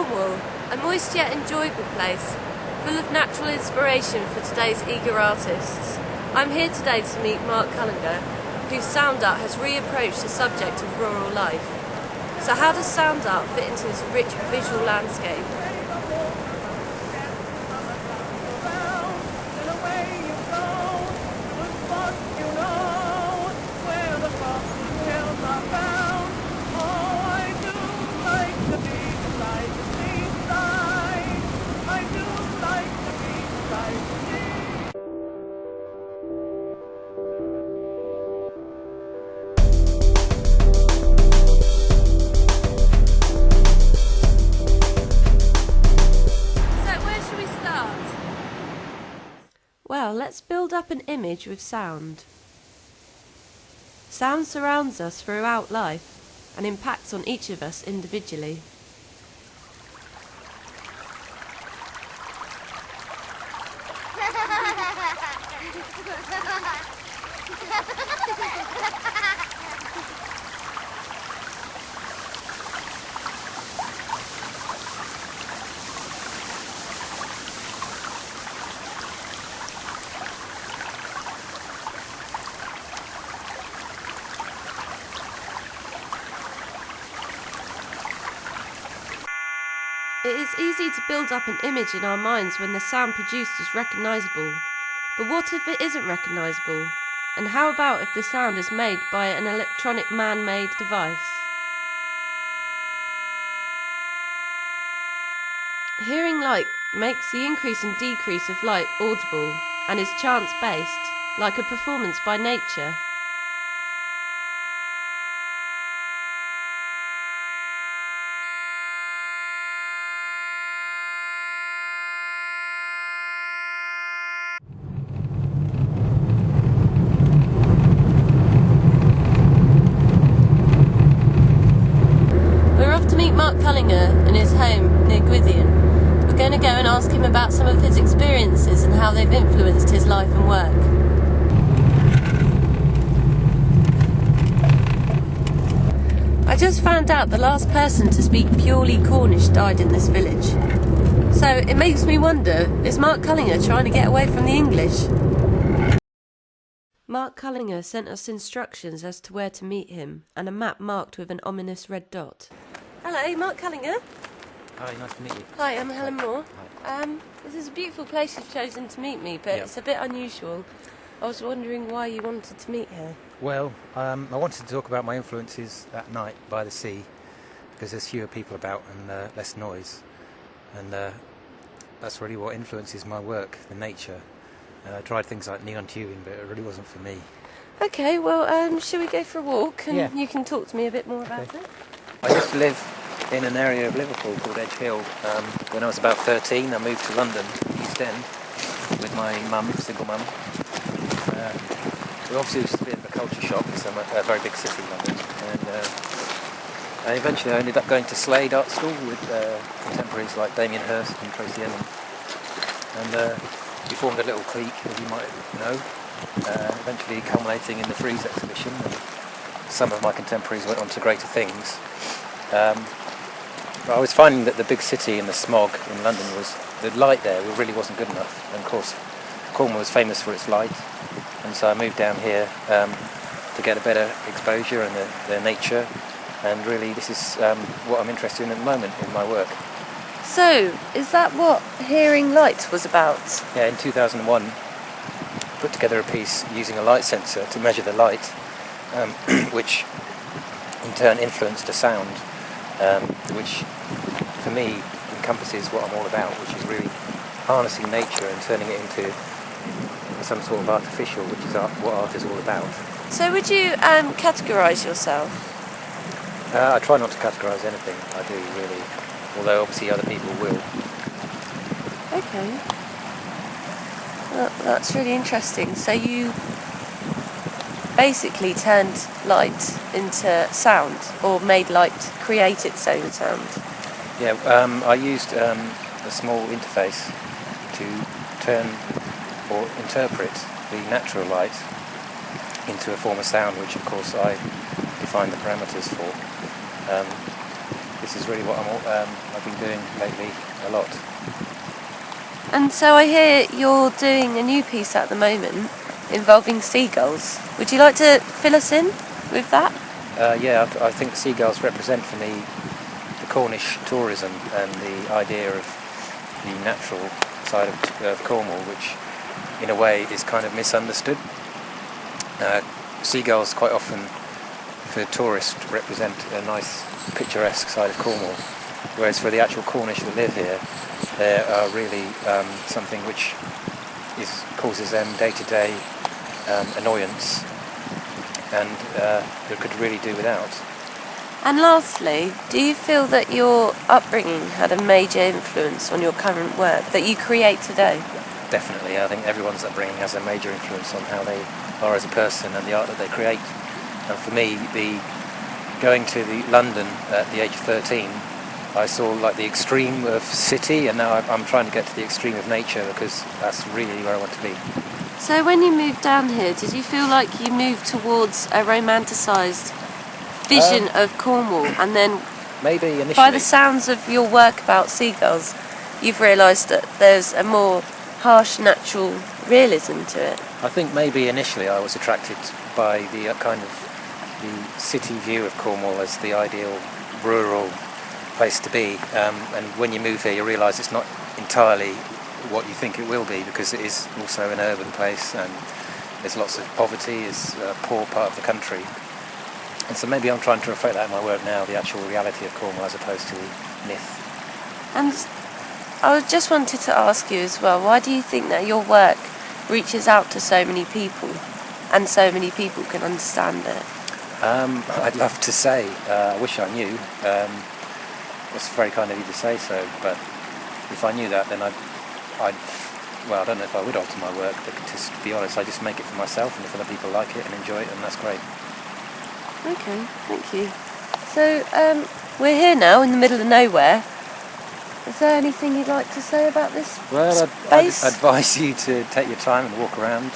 Cornwall, a moist yet enjoyable place, full of natural inspiration for today's eager artists. I'm here today to meet Mark Cullingher, whose sound art has reapproached the subject of rural life. So how does sound art fit into this rich visual landscape? Well, let's build up an image with sound. Sound surrounds us throughout life and impacts on each of us individually. It is easy to build up an image in our minds when the sound produced is recognisable. But what if it isn't recognisable? And how about if the sound is made by an electronic man-made device? Hearing light makes the increase and decrease of light audible and is chance-based, like a performance by nature. Mark Cullingher in his home near Gwithian. We're going to go and ask him about some of his experiences and how they've influenced his life and work. I just found out the last person to speak purely Cornish died in this village. So it makes me wonder, is Mark Cullingher trying to get away from the English? Mark Cullingher sent us instructions as to where to meet him and a map marked with an ominous red dot. Hello, Mark Cullingher. Hi, nice to meet you. Hi, I'm Helen Moore. This is a beautiful place you've chosen to meet me, but It's a bit unusual. I was wondering why you wanted to meet here. Well, I wanted to talk about my influences at night by the sea, because there's fewer people about and less noise. And that's really what influences my work, the nature. I tried things like neon tubing, but it really wasn't for me. Okay, well, shall we go for a walk and Yeah. you can talk to me a bit more about it? I used to live in an area of Liverpool called Edge Hill. When I was about 13, I moved to London, East End, with my mum, single mum. Obviously, it was a bit of a culture shock. It's a very big city, London. And eventually I ended up going to Slade Art School with contemporaries like Damien Hirst and Tracy Emin. And we formed a little clique, as you might know, eventually culminating in the Freeze exhibition. And some of my contemporaries went on to greater things. But I was finding that the big city and the smog in London the light there really wasn't good enough. And of course, Cornwall was famous for its light. And so I moved down here to get a better exposure and the nature. And really this is what I'm interested in at the moment in my work. So, is that what Hearing Light was about? Yeah, in 2001, I put together a piece using a light sensor to measure the light, which in turn influenced a sound, which for me encompasses what I'm all about, which is really harnessing nature and turning it into some sort of artificial, which is what art is all about. So would you categorise yourself? I try not to categorise anything, I do really, although obviously other people will. Okay. Well, that's really interesting. So you basically turned light into sound, or made light create its own sound? Yeah, I used a small interface to turn or interpret the natural light into a form of sound, which of course I defined the parameters for. this is really what I've been doing lately a lot. And so I hear you're doing a new piece at the moment involving seagulls. Would you like to fill us in with that? Yeah, I think seagulls represent for me the Cornish tourism and the idea of the natural side of Cornwall, which in a way is kind of misunderstood. Seagulls quite often for tourists represent a nice picturesque side of Cornwall, whereas for the actual Cornish that live here, they are really something which causes them day-to-day annoyance, and they could really do without. And lastly, do you feel that your upbringing had a major influence on your current work that you create today? Definitely, I think everyone's upbringing has a major influence on how they are as a person and the art that they create. And for me, going to London at the age of 13, I saw like the extreme of city, and now I'm trying to get to the extreme of nature, because that's really where I want to be. So when you moved down here, did you feel like you moved towards a romanticised vision of Cornwall, and then maybe initially, by the sounds of your work about seagulls, you've realised that there's a more harsh natural realism to it? I think maybe initially I was attracted by the kind of the city view of Cornwall as the ideal rural place to be, and when you move here you realise it's not entirely what you think it will be, because it is also an urban place and there's lots of poverty, it's a poor part of the country. And so maybe I'm trying to reflect that in my work now, the actual reality of Cornwall as opposed to myth. And I just wanted to ask you as well, why do you think that your work reaches out to so many people and so many people can understand it? I'd love to say, I wish I knew. It's very kind of you to say so, but if I knew that, then well, I don't know if I would alter my work, but to be honest, I just make it for myself, and if other people like it and enjoy it, then that's great. Okay, thank you. So, we're here now in the middle of nowhere. Is there anything you'd like to say about this space? I'd advise you to take your time and walk around.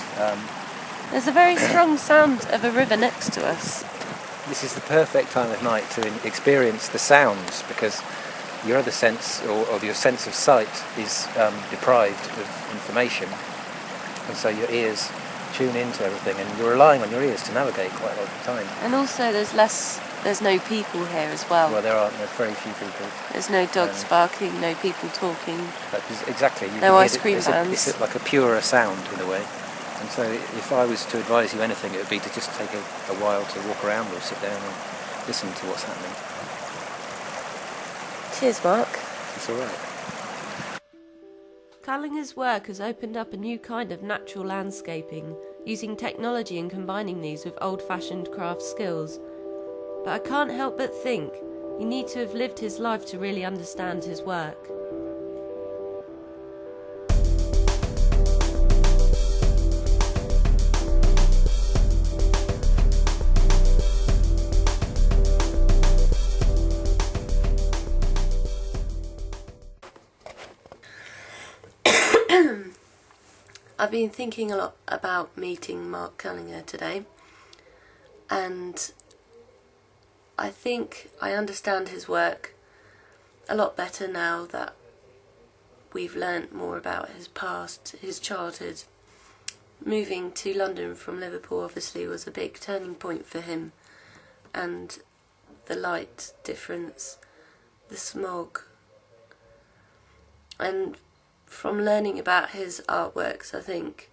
There's a very strong sound of a river next to us. This is the perfect time of night to experience the sounds, because your other sense, or your sense of sight, is deprived of information, and so your ears tune into everything, and you're relying on your ears to navigate quite a lot of the time. And also there's no people here as well. Well, there are very few people. There's no dogs barking, no people talking. Exactly. No ice cream vans. It's like a purer sound in a way. And so if I was to advise you anything, it would be to just take a while to walk around or sit down and listen to what's happening. Cheers, Mark. It's all right. Cullingher's work has opened up a new kind of natural landscaping, using technology and combining these with old-fashioned craft skills. But I can't help but think you need to have lived his life to really understand his work. I've been thinking a lot about meeting Mark Cullingher today, and I think I understand his work a lot better now that we've learnt more about his past, his childhood. Moving to London from Liverpool obviously was a big turning point for him, and the light difference, the smog, and from learning about his artworks, I think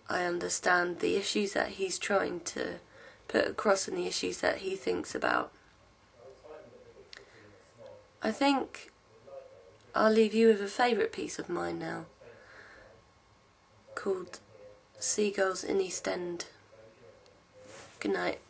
I understand the issues that he's trying to put across and the issues that he thinks about. I think I'll leave you with a favourite piece of mine now, called Seagulls in East End. Good night.